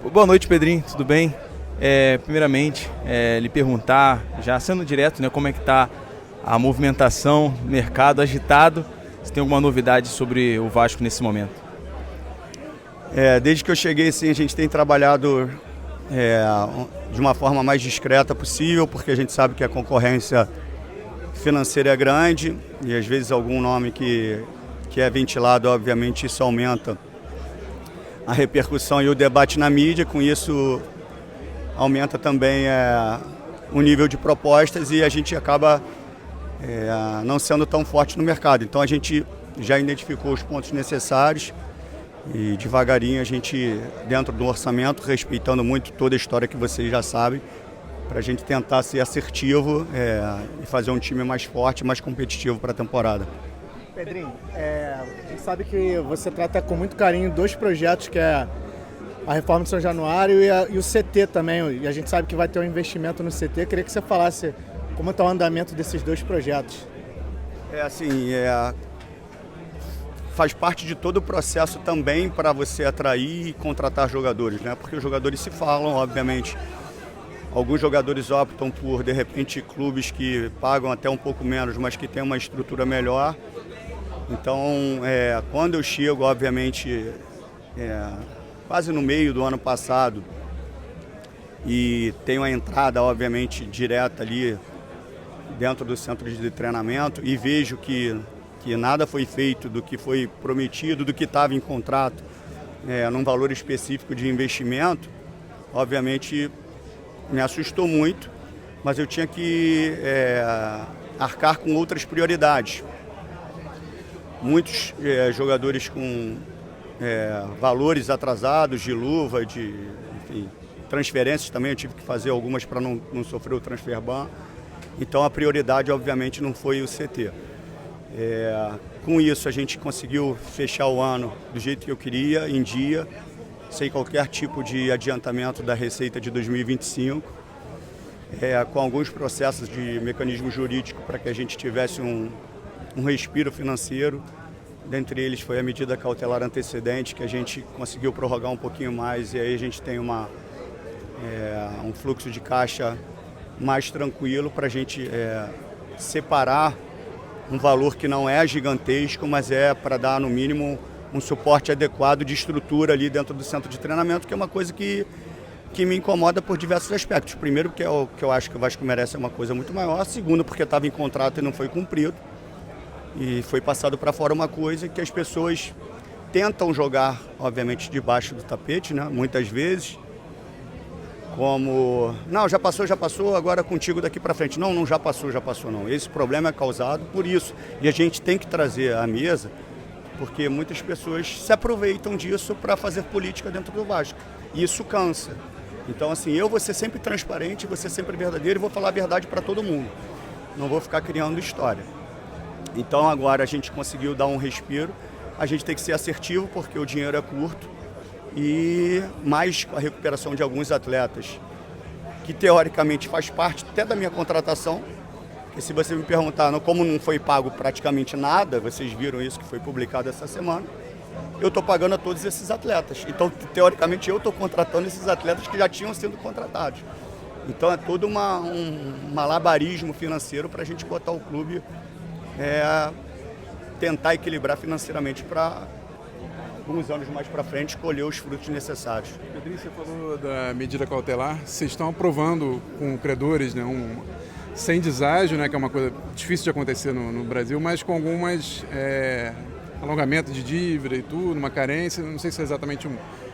Boa noite, Pedrinho, tudo bem? Primeiramente, lhe perguntar, já sendo direto, né, como é que está a movimentação, mercado agitado, se tem alguma novidade sobre o Vasco nesse momento? Desde que eu cheguei, sim, a gente tem trabalhado de uma forma mais discreta possível, porque a gente sabe que a concorrência financeira é grande e às vezes algum nome que é ventilado, obviamente isso aumenta a repercussão e o debate na mídia, com isso aumenta também o nível de propostas e a gente acaba não sendo tão forte no mercado. Então a gente já identificou os pontos necessários e devagarinho a gente, dentro do orçamento, respeitando muito toda a história que vocês já sabem, para a gente tentar ser assertivo e fazer um time mais forte, mais competitivo para a temporada. Pedrinho, a gente sabe que você trata com muito carinho dois projetos, que é a reforma de São Januário e o CT também, e a gente sabe que vai ter um investimento no CT. Queria que você falasse como está o andamento desses dois projetos. Faz parte de todo o processo também para você atrair e contratar jogadores, né? Porque os jogadores se falam, obviamente. Alguns jogadores optam por, de repente, clubes que pagam até um pouco menos, mas que têm uma estrutura melhor. Então, quando eu chego, obviamente, quase no meio do ano passado, e tenho a entrada, obviamente, direta ali dentro do centro de treinamento e vejo que nada foi feito do que foi prometido, do que estava em contrato, num valor específico de investimento, obviamente me assustou muito, mas eu tinha que arcar com outras prioridades. Muitos jogadores com valores atrasados de luva, enfim, transferências também, eu tive que fazer algumas para não sofrer o transfer ban. Então a prioridade obviamente não foi o CT. Com isso a gente conseguiu fechar o ano do jeito que eu queria, em dia, sem qualquer tipo de adiantamento da receita de 2025, com alguns processos de mecanismo jurídico para que a gente tivesse um respiro financeiro. Dentre eles foi a medida cautelar antecedente, que a gente conseguiu prorrogar um pouquinho mais, e aí a gente tem um fluxo de caixa mais tranquilo para a gente separar um valor que não é gigantesco, mas para dar no mínimo um suporte adequado de estrutura ali dentro do centro de treinamento, que é uma coisa que me incomoda por diversos aspectos. Primeiro, porque eu acho que o Vasco merece uma coisa muito maior. Segundo, porque estava em contrato e não foi cumprido. E foi passado para fora uma coisa que as pessoas tentam jogar, obviamente, debaixo do tapete, né? Muitas vezes. Como, não, já passou, agora contigo daqui para frente. Não já passou não. Esse problema é causado por isso. E a gente tem que trazer à mesa, porque muitas pessoas se aproveitam disso para fazer política dentro do Vasco. E isso cansa. Então, assim, eu vou ser sempre transparente, vou ser sempre verdadeiro e vou falar a verdade para todo mundo. Não vou ficar criando história. Então, agora a gente conseguiu dar um respiro. A gente tem que ser assertivo, porque o dinheiro é curto. E mais com a recuperação de alguns atletas, que teoricamente faz parte até da minha contratação. Porque se você me perguntar como não foi pago praticamente nada, vocês viram isso que foi publicado essa semana, eu estou pagando a todos esses atletas. Então, teoricamente, eu estou contratando esses atletas que já tinham sido contratados. Então, é todo um malabarismo financeiro para a gente botar o clube, tentar equilibrar financeiramente para alguns anos mais para frente colher os frutos necessários. Pedrinho, você falou da medida cautelar. Vocês estão aprovando com credores, né, sem deságio, né, que é uma coisa difícil de acontecer no Brasil, mas com algumas alongamento de dívida e tudo, uma carência. Não sei se é exatamente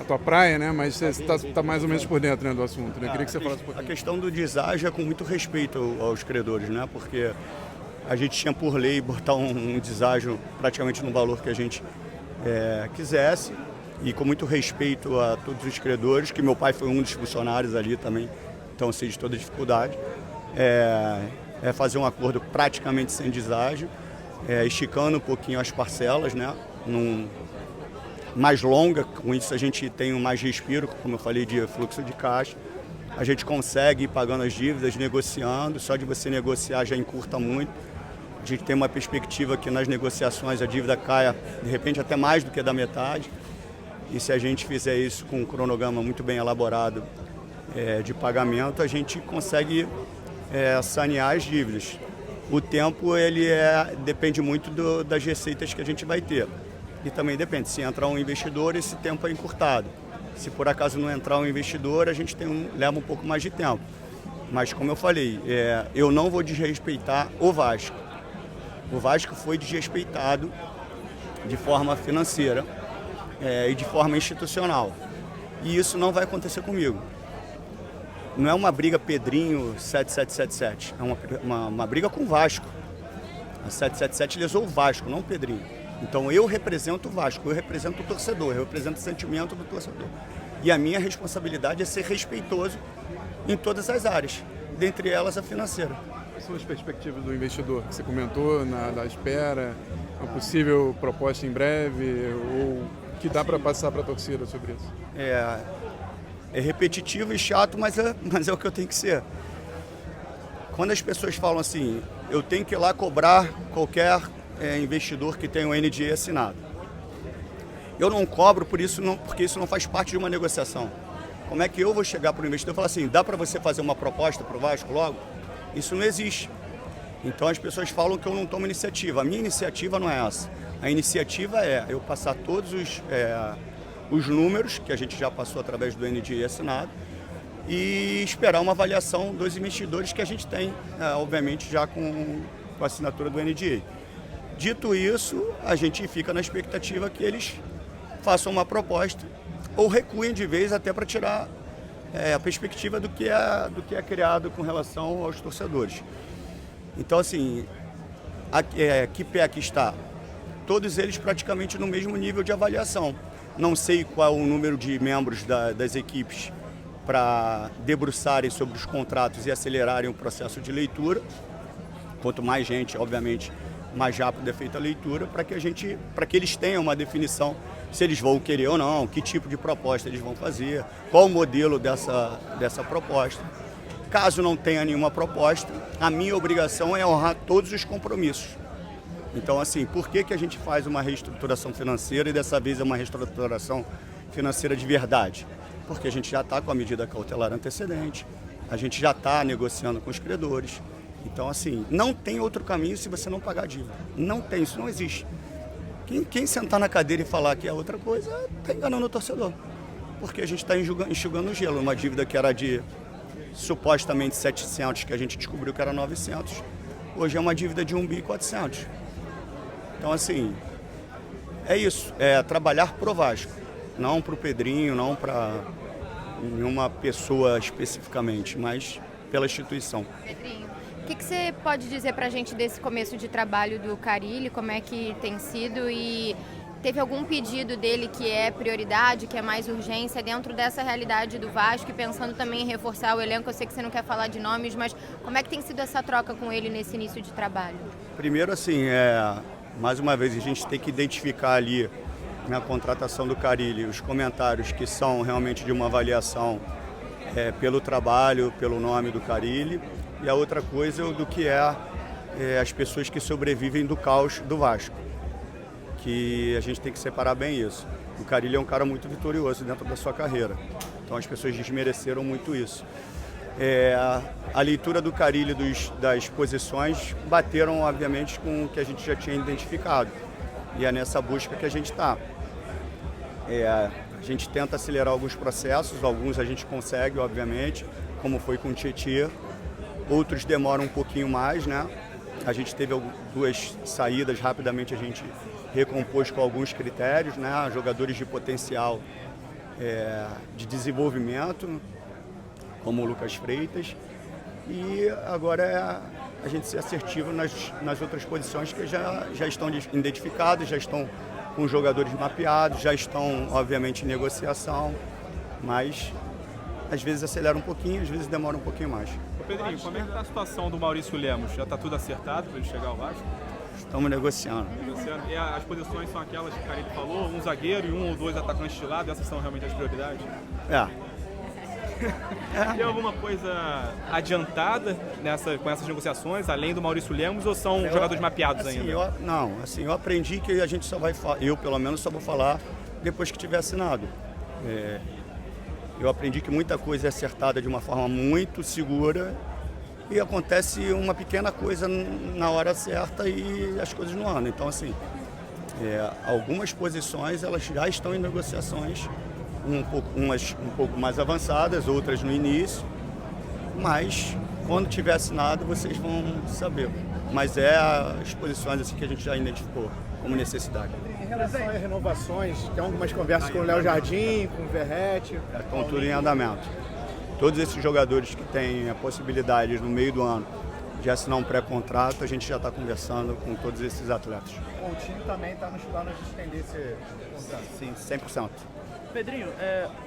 a tua praia, né, mas você está mais ou menos por dentro, né, do assunto. Né? Queria que você falasse um pouquinho. A questão do deságio é com muito respeito aos credores, né, porque a gente tinha por lei botar um deságio praticamente no valor que a gente quisesse, e com muito respeito a todos os credores, que meu pai foi um dos funcionários ali também, então eu sei de toda a dificuldade, fazer um acordo praticamente sem deságio, esticando um pouquinho as parcelas, né, mais longa, com isso a gente tem mais respiro, como eu falei, de fluxo de caixa. A gente consegue ir pagando as dívidas, negociando, só de você negociar já encurta muito. A gente tem uma perspectiva que nas negociações a dívida caia, de repente, até mais do que da metade. E se a gente fizer isso com um cronograma muito bem elaborado de pagamento, a gente consegue sanear as dívidas. O tempo ele depende muito das receitas que a gente vai ter. E também depende, se entrar um investidor, esse tempo é encurtado. Se por acaso não entrar um investidor, a gente leva um pouco mais de tempo. Mas como eu falei, eu não vou desrespeitar o Vasco. O Vasco foi desrespeitado de forma financeira e de forma institucional. E isso não vai acontecer comigo. Não é uma briga Pedrinho 7777, é uma briga com o Vasco. A 777 lesou o Vasco, não o Pedrinho. Então eu represento o Vasco, eu represento o torcedor, eu represento o sentimento do torcedor. E a minha responsabilidade é ser respeitoso em todas as áreas, dentre elas a financeira. Quais são as perspectivas do investidor que você comentou, na espera, uma possível proposta em breve, ou que dá para passar para a torcida sobre isso? É repetitivo e chato, mas é o que eu tenho que ser. Quando as pessoas falam assim, eu tenho que ir lá cobrar qualquer investidor que tenha o NDA assinado. Eu não cobro porque isso não faz parte de uma negociação. Como é que eu vou chegar para o investidor e falar assim, dá para você fazer uma proposta para o Vasco logo? Isso não existe. Então as pessoas falam que eu não tomo iniciativa. A minha iniciativa não é essa. A iniciativa é eu passar todos os números que a gente já passou através do NDA assinado e esperar uma avaliação dos investidores que a gente tem, obviamente, já com a assinatura do NDA. Dito isso, a gente fica na expectativa que eles façam uma proposta ou recuem de vez até para tirar a perspectiva do que é criado com relação aos torcedores. Então, assim, que pé que está? Todos eles praticamente no mesmo nível de avaliação. Não sei qual o número de membros das equipes para debruçarem sobre os contratos e acelerarem o processo de leitura. Quanto mais gente, obviamente, mais rápido é feita a leitura, para que eles tenham uma definição se eles vão querer ou não, que tipo de proposta eles vão fazer, qual o modelo dessa proposta. Caso não tenha nenhuma proposta, a minha obrigação é honrar todos os compromissos. Então, assim, por que a gente faz uma reestruturação financeira e dessa vez é uma reestruturação financeira de verdade? Porque a gente já está com a medida cautelar antecedente, a gente já está negociando com os credores. Então, assim, não tem outro caminho se você não pagar a dívida. Não tem, isso não existe. Quem sentar na cadeira e falar que é outra coisa, está enganando o torcedor. Porque a gente está enxugando o gelo. Uma dívida que era de supostamente 700, que a gente descobriu que era 900, hoje é uma dívida de 1 bi 400. Então, assim, é isso. É trabalhar pro Vasco. Não para o Pedrinho, não para nenhuma pessoa especificamente, mas pela instituição. Pedrinho, o que você pode dizer para a gente desse começo de trabalho do Carille? Como é que tem sido e teve algum pedido dele que é prioridade, que é mais urgência dentro dessa realidade do Vasco e pensando também em reforçar o elenco? Eu sei que você não quer falar de nomes, mas como é que tem sido essa troca com ele nesse início de trabalho? Primeiro, assim, mais uma vez, a gente tem que identificar ali na contratação do Carille os comentários que são realmente de uma avaliação pelo trabalho, pelo nome do Carille, e a outra coisa do que as pessoas que sobrevivem do caos do Vasco, que a gente tem que separar bem isso. O Carille é um cara muito vitorioso dentro da sua carreira, então as pessoas desmereceram muito isso. A leitura do Carille das posições bateram, obviamente, com o que a gente já tinha identificado, e é nessa busca que a gente está. A gente tenta acelerar alguns processos, alguns a gente consegue, obviamente, como foi com o Tietê. Outros demoram um pouquinho mais, né? A gente teve 2 saídas, rapidamente a gente recompôs com alguns critérios, né? Jogadores de potencial de desenvolvimento, como o Lucas Freitas. E agora a gente ser assertivo nas outras posições que já estão identificadas, já estão com jogadores mapeados, já estão, obviamente, em negociação, mas às vezes acelera um pouquinho, às vezes demora um pouquinho mais. Pedrinho, como é que está a situação do Maurício Lemos? Já está tudo acertado para ele chegar ao Vasco? Estamos negociando. E as posições são aquelas que o Carille falou, um zagueiro e 1 ou 2 atacantes de lado, essas são realmente as prioridades? Tem alguma coisa adiantada com essas negociações, além do Maurício Lemos, ou são jogadores mapeados ainda? Eu aprendi que a gente só vai falar, eu pelo menos só vou falar depois que tiver assinado. Eu aprendi que muita coisa é acertada de uma forma muito segura e acontece uma pequena coisa na hora certa e as coisas não andam. Então, assim, algumas posições elas já estão em negociações, umas um pouco mais avançadas, outras no início, mas quando tiver assinado vocês vão saber. Mas as posições assim, que a gente já identificou como necessidade. Em relação às renovações, tem algumas conversas com o Léo Jardim, com o Verrete. Estão tudo em andamento. Todos esses jogadores que têm a possibilidade no meio do ano de assinar um pré-contrato, a gente já está conversando com todos esses atletas. O time também está nos planos de estender esse contrato. Sim, 100%. Pedrinho,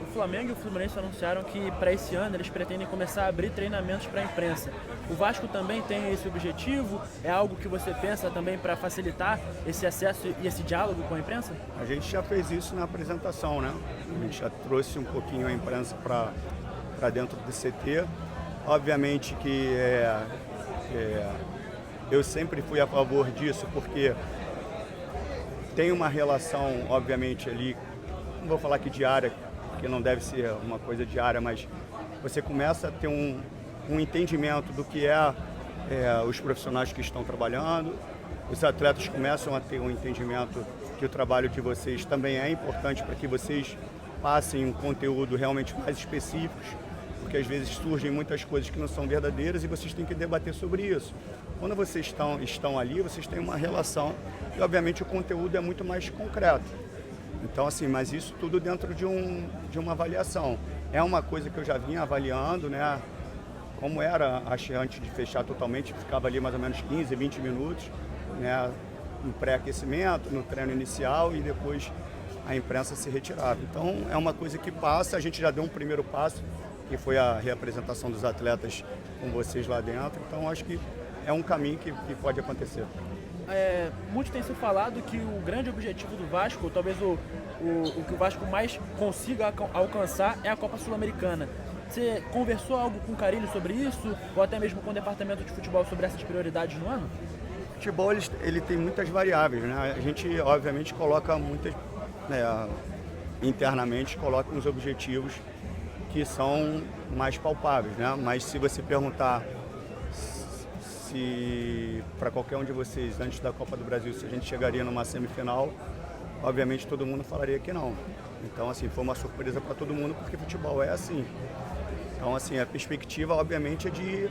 o Flamengo e o Fluminense anunciaram que para esse ano eles pretendem começar a abrir treinamentos para a imprensa. O Vasco também tem esse objetivo? É algo que você pensa também para facilitar esse acesso e esse diálogo com a imprensa? A gente já fez isso na apresentação, né? A gente já trouxe um pouquinho a imprensa para dentro do CT. Obviamente que eu sempre fui a favor disso, porque tem uma relação, obviamente, ali, não vou falar que diária, porque não deve ser uma coisa diária, mas você começa a ter um entendimento do que os profissionais que estão trabalhando, os atletas começam a ter um entendimento que o trabalho de vocês também é importante para que vocês passem um conteúdo realmente mais específico, porque às vezes surgem muitas coisas que não são verdadeiras e vocês têm que debater sobre isso. Quando vocês estão ali, vocês têm uma relação e obviamente o conteúdo é muito mais concreto. Então, assim, mas isso tudo dentro de uma avaliação. É uma coisa que eu já vinha avaliando, né? Como era, acho, antes de fechar totalmente, ficava ali mais ou menos 15, 20 minutos, né? No pré-aquecimento, no treino inicial e depois a imprensa se retirava. Então, é uma coisa que passa, a gente já deu um primeiro passo, que foi a reapresentação dos atletas com vocês lá dentro. Então, acho que é um caminho que pode acontecer. Muito tem se falado que o grande objetivo do Vasco, talvez o que o Vasco mais consiga alcançar é a Copa Sul-Americana. Você conversou algo com o Carille sobre isso, ou até mesmo com o departamento de futebol sobre essas prioridades no ano? O futebol ele tem muitas variáveis, né? A gente obviamente coloca muitas, internamente coloca uns objetivos que são mais palpáveis, né? Mas se você perguntar se para qualquer um de vocês, antes da Copa do Brasil, se a gente chegaria numa semifinal, obviamente todo mundo falaria que não. Então, assim, foi uma surpresa para todo mundo, porque futebol é assim. Então, assim, a perspectiva, obviamente, é de,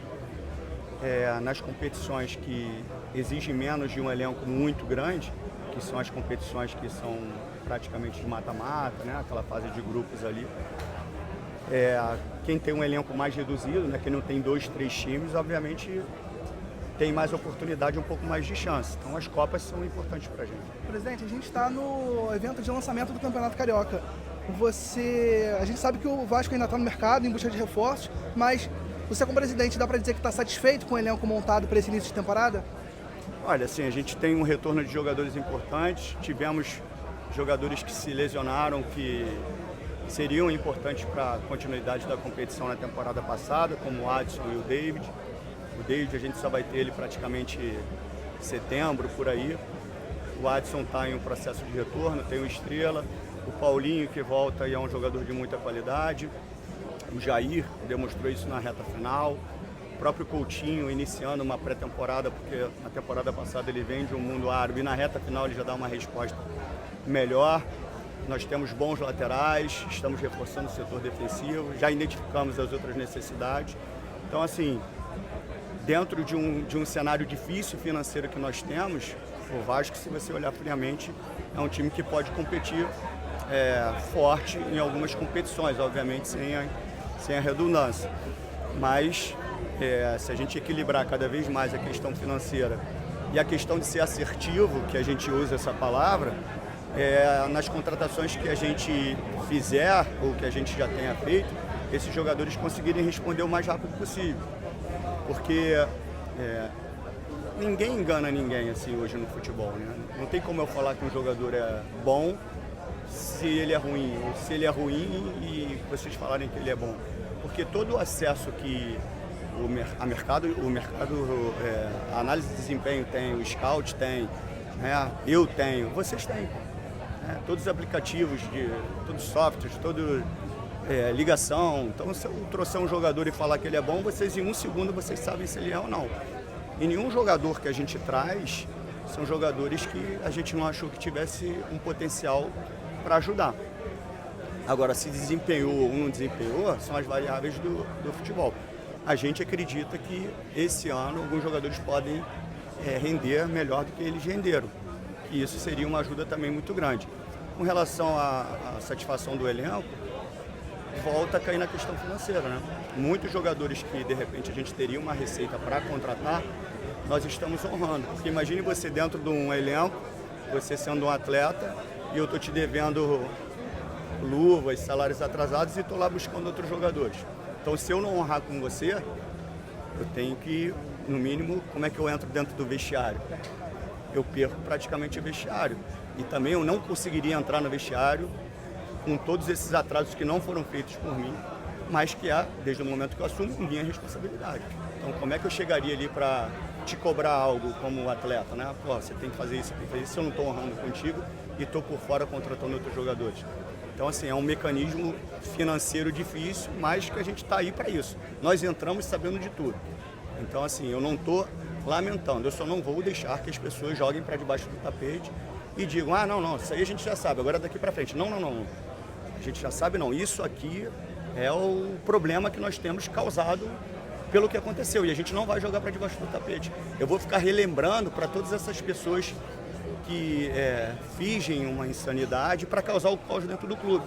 nas competições que exigem menos de um elenco muito grande, que são as competições que são praticamente de mata-mata, né? Aquela fase de grupos ali. Quem tem um elenco mais reduzido, né? Quem não tem 2, 3 times, obviamente tem mais oportunidade, um pouco mais de chance. Então as Copas são importantes para a gente. Presidente, a gente está no evento de lançamento do Campeonato Carioca. A gente sabe que o Vasco ainda está no mercado em busca de reforços, mas você como presidente dá para dizer que está satisfeito com o elenco montado para esse início de temporada? Olha, assim, a gente tem um retorno de jogadores importantes, tivemos jogadores que se lesionaram, que seriam importantes para a continuidade da competição na temporada passada, como o Adson e o David. O David a gente só vai ter ele praticamente em setembro, por aí. O Adson está em um processo de retorno, tem o Estrela, o Paulinho que volta e é um jogador de muita qualidade. O Jair demonstrou isso na reta final. O próprio Coutinho iniciando uma pré-temporada, porque na temporada passada ele vem de um mundo árabe e na reta final ele já dá uma resposta melhor. Nós temos bons laterais, estamos reforçando o setor defensivo, já identificamos as outras necessidades. Então, assim, dentro de um cenário difícil financeiro que nós temos, o Vasco, se você olhar friamente, é um time que pode competir forte em algumas competições, obviamente sem a redundância. Mas se a gente equilibrar cada vez mais a questão financeira e a questão de ser assertivo, que a gente usa essa palavra, nas contratações que a gente fizer ou que a gente já tenha feito, esses jogadores conseguirem responder o mais rápido possível. Porque ninguém engana ninguém assim hoje no futebol, né? Não tem como eu falar que um jogador é bom se ele é ruim, ou se ele é ruim e vocês falarem que ele é bom. Porque todo o acesso que a análise de desempenho tem, o scout tem, eu tenho, vocês têm. todos os aplicativos, todos os softwares, toda ligação. Então, se eu trouxer um jogador e falar que ele é bom, vocês em um segundo vocês sabem se ele é ou não. E nenhum jogador que a gente traz são jogadores que a gente não achou que tivesse um potencial para ajudar. Agora, se desempenhou ou não desempenhou, são as variáveis do futebol. A gente acredita que esse ano alguns jogadores podem render melhor do que eles renderam. E isso seria uma ajuda também muito grande. Com relação à satisfação do elenco, volta a cair na questão financeira, né? Muitos jogadores que de repente a gente teria uma receita para contratar, nós estamos honrando. Porque imagine você dentro de um elenco, você sendo um atleta, e eu estou te devendo luvas, salários atrasados e estou lá buscando outros jogadores. Então, se eu não honrar com você, eu tenho que, no mínimo, como é que eu entro dentro do vestiário? Eu perco praticamente o vestiário. E também eu não conseguiria entrar no vestiário com todos esses atrasos que não foram feitos por mim, mas que desde o momento que eu assumo, minha responsabilidade. Então, como é que eu chegaria ali para te cobrar algo como atleta, né? Pô, você tem que fazer isso, tem que fazer isso, se eu não estou honrando contigo e estou por fora contratando outros jogadores. Então, assim, é um mecanismo financeiro difícil, mas que a gente está aí para isso. Nós entramos sabendo de tudo. Então, assim, eu não estou lamentando, eu só não vou deixar que as pessoas joguem para debaixo do tapete e digam, não, isso aí a gente já sabe, agora daqui para frente. Não. A gente já sabe, não. Isso aqui é o problema que nós temos causado pelo que aconteceu. E a gente não vai jogar para debaixo do tapete. Eu vou ficar relembrando para todas essas pessoas que fingem uma insanidade para causar o caos dentro do clube.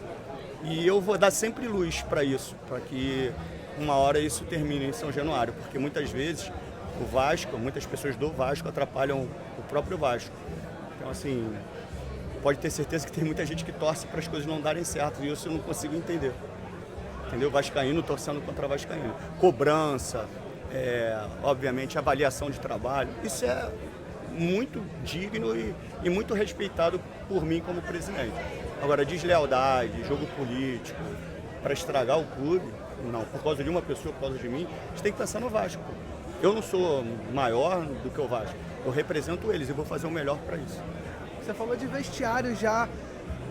E eu vou dar sempre luz para isso, para que uma hora isso termine em São Januário, porque muitas vezes o Vasco, muitas pessoas do Vasco atrapalham o próprio Vasco. Então, assim, pode ter certeza que tem muita gente que torce para as coisas não darem certo, e isso eu não consigo entender. Entendeu? Vascaíno torcendo contra Vascaíno. Cobrança, obviamente avaliação de trabalho, isso é muito digno e muito respeitado por mim como presidente. Agora, deslealdade, jogo político, para estragar o clube, não, por causa de uma pessoa, por causa de mim, a gente tem que pensar no Vasco. Eu não sou maior do que o Vasco, eu represento eles e vou fazer o melhor para isso. Você falou de vestiário já,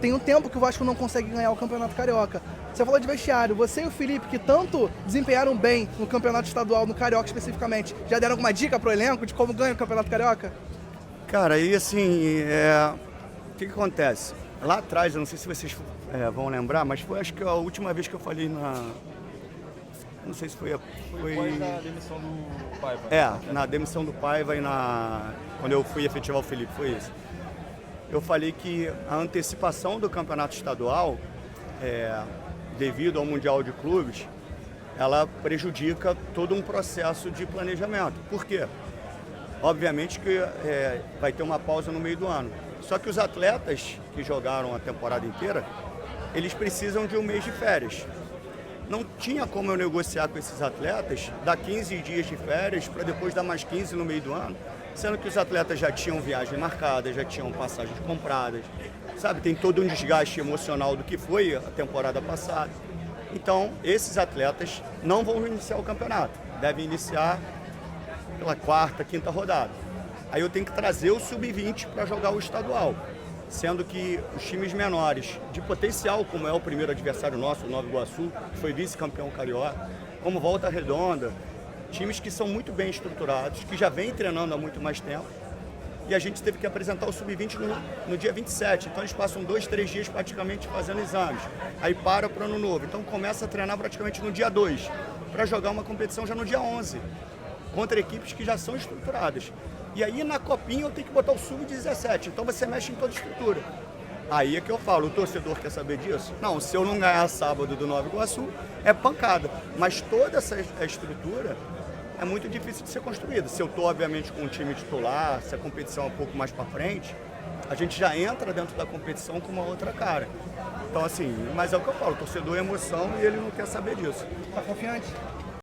tem um tempo que o Vasco não consegue ganhar o Campeonato Carioca. Você falou de vestiário, você e o Felipe, que tanto desempenharam bem no Campeonato Estadual, no Carioca especificamente, já deram alguma dica pro elenco de como ganha o Campeonato Carioca? Cara, aí assim, o que acontece? Lá atrás, eu não sei se vocês vão lembrar, mas foi acho que a última vez que eu falei não sei se foi depois da demissão do Paiva. Na demissão do Paiva e quando eu fui efetivar o Felipe, foi isso. Eu falei que a antecipação do campeonato estadual, devido ao Mundial de Clubes, ela prejudica todo um processo de planejamento. Por quê? Obviamente que vai ter uma pausa no meio do ano. Só que os atletas que jogaram a temporada inteira, eles precisam de um mês de férias. Não tinha como eu negociar com esses atletas, dar 15 dias de férias para depois dar mais 15 no meio do ano, sendo que os atletas já tinham viagem marcada, já tinham passagens compradas, sabe? Tem todo um desgaste emocional do que foi a temporada passada. Então, esses atletas não vão iniciar o campeonato, devem iniciar pela quarta, quinta rodada. Aí eu tenho que trazer o sub-20 para jogar o estadual, sendo que os times menores de potencial, como é o primeiro adversário nosso, o Nova Iguaçu, que foi vice-campeão carioca, como Volta Redonda, times que são muito bem estruturados, que já vêm treinando há muito mais tempo, e a gente teve que apresentar o sub-20 no dia 27, então eles passam 2-3 dias praticamente fazendo exames, aí para o ano novo, então começa a treinar praticamente no dia 2, para jogar uma competição já no dia 11, contra equipes que já são estruturadas. E aí na copinha eu tenho que botar o sub-17, então você mexe em toda a estrutura. Aí é que eu falo, o torcedor quer saber disso? Não, se eu não ganhar sábado do Nova Iguaçu, é pancada. Mas toda essa estrutura é muito difícil de ser construída. Se eu estou, obviamente, com um time titular, se a competição é um pouco mais para frente, a gente já entra dentro da competição com uma outra cara. Então, assim, mas é o que eu falo, o torcedor é emoção e ele não quer saber disso. Tá confiante?